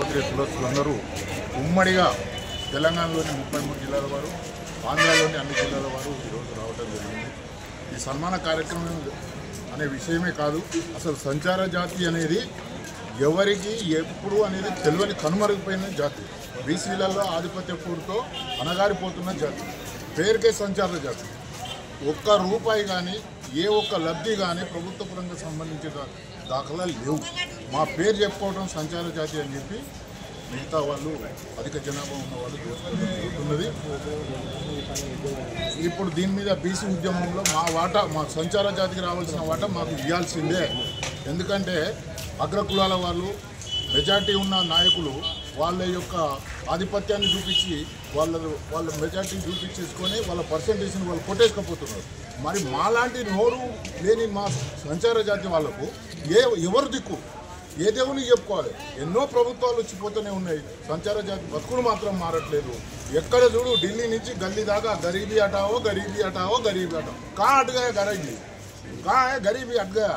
క్షత్రియ కులస్తులందరూ ఉమ్మడిగా తెలంగాణలోని 33 జిల్లాల వారు, ఆంధ్రాలోని అన్ని జిల్లాల వారు ఈరోజు రావడం జరిగింది. ఈ సన్మాన కార్యక్రమం అనే విషయమే కాదు, అసలు సంచార జాతి అనేది ఎవరికి ఎప్పుడు అనేది తెలియని కనుమరుగిపోయిన జాతి. బీసీలలో ఆధిపత్య పూర్తో అనగారిపోతున్న జాతి, పేరుకే సంచార జాతి. ఒక్క రూపాయి కానీ ఏ ఒక్క లబ్ధి కానీ ప్రభుత్వ పరంగా సంబంధించిన దాఖలాలు లేవు. మా పేరు చెప్పుకోవడం సంచార జాతి అని చెప్పి మిగతా వాళ్ళు అధిక జనాభా ఉన్న వాళ్ళు జరుగుతున్నది. ఇప్పుడు దీని మీద బీసీ ఉద్యమంలో మా వాటా, మా సంచార జాతికి రావాల్సిన వాటా మాకు ఇవ్వాల్సిందే. ఎందుకంటే అగ్రకులాల వాళ్ళు, మెజార్టీ ఉన్న నాయకులు వాళ్ళ యొక్క ఆధిపత్యాన్ని చూపించి వాళ్ళ మెజార్టీ చూపించేసుకొని వాళ్ళ పర్సంటేజ్ని వాళ్ళు కొట్టేసుకపోతున్నారు. మరి మాలాంటి నోరు లేని మా సంచార జాతి వాళ్ళకు ఎవరు దిక్కు? ఏ దేవుని చెప్పుకోవాలి? ఎన్నో ప్రభుత్వాలు వచ్చిపోతూనే ఉన్నాయి, సంచార జాతి బతుకులు మాత్రం మారట్లేదు. ఎక్కడ చూడు ఢిల్లీ నుంచి గల్లీ దాకా గరీబీ हटाओ, गरीबी हटाओ, गरीबी हटाओ. कहाँ हट गया गरीबी? कहाँ है गरीबी? हट गया.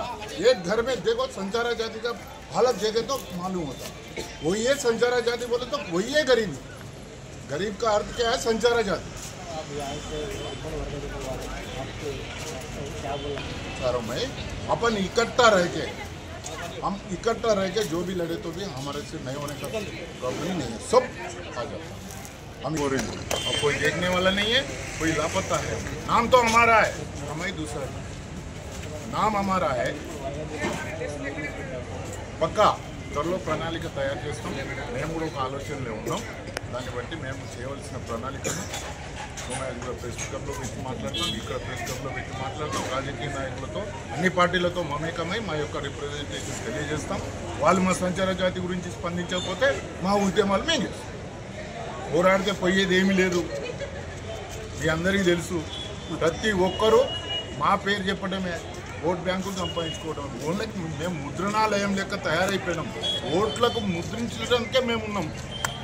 एक घर में देखो संचारा जाति का हालत देखे तो मालूम होता. वही है संचारा जाति बोले तो वही है गरीबी. गरीब का अर्थ क्या है? संचारा जाति. सारों में अपन इकट्ठा रह के, हम इकट्ठा रह के जो भी लड़े तो भी हमारे से नहीं होने का प्रॉब्लम नहीं है. सब आ जाता है. हम बोल रहे हैं और कोई देखने वाला नहीं है, कोई लापता है. नाम तो हमारा है, हमारी दूसरा नाम हमारा है. పక్కా త్వరలో ప్రణాళిక తయారు చేస్తాం. మేము కూడా ఒక ఆలోచనలో ఉన్నాం. దాన్ని బట్టి మేము చేయవలసిన ప్రణాళికను ప్రెస్ క్లబ్లో పెట్టి మాట్లాడతాం, ఇక్కడ ప్రెస్ క్లబ్లో పెట్టి మాట్లాడతాం. రాజకీయ నాయకులతో, అన్ని పార్టీలతో మమేకమై మా యొక్క రిప్రజెంటేషన్ తెలియజేస్తాం. వాళ్ళు మా సంచార జాతి గురించి స్పందించకపోతే మా ఉద్యమాలు మేము చేస్తాం. పోరాడితే పోయేది ఏమీ లేదు. మీ అందరికీ తెలుసు, ప్రతి ఒక్కరూ మా పేరు చెప్పడమే ఓట్ బ్యాంకులు సంపాదించుకోవడం. ఓన్లకి మేము ముద్రణాలయం లెక్క తయారైపోయినాం. ఓట్లకు ముద్రించడానికే మేము ఉన్నాం.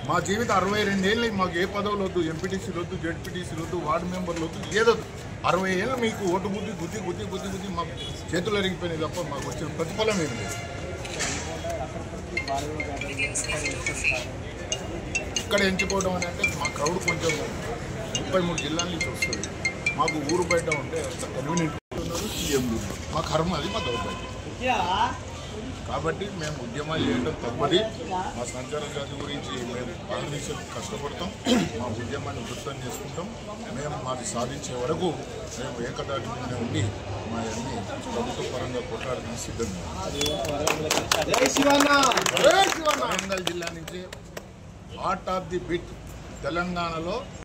మా జీవితం 62 ఏళ్ళు. మాకు ఏ పదవులు వద్దు, ఎంపీటీసీలు వద్దు, జెడ్పీటీసీలు వద్దు, వార్డు మెంబర్లు వద్దు, ఏదొద్దు. 60 ఏళ్ళు మీకు ఓటు గుద్ది మా చేతులు ఎరిగిపోయినాయి తప్ప మాకు వచ్చిన ప్రతిఫలం ఏమి లేదు. ఇక్కడ ఎంచుకోవడం అని అంటే మా క్రౌడ్ కొంచెం 33 జిల్లాల నుంచి వస్తుంది. మాకు ఊరు బయట ఉంటే అంత కన్వీనియంట్ ఉన్నారు, సీఎంలు ఉన్నారు. మా కర్మ అది, మా దౌర్భాగ్యం. కాబట్టి మేము ఉద్యమాలు చేయడం తప్పది. మా సంచార జాతి గురించి మేము ఆలోచించి కష్టపడతాం. మా ఉద్యమాన్ని ఉధృతం చేసుకుంటాం. మేము మాది సాధించే వరకు మేము ఏకదాటి మీద ఉండి మా అన్ని ప్రభుత్వ పరంగా కొట్లాడడానికి సిద్ధంగా. వరంగల్ జిల్లా నుంచి హార్ట్ ఆఫ్ ది బిట్ తెలంగాణలో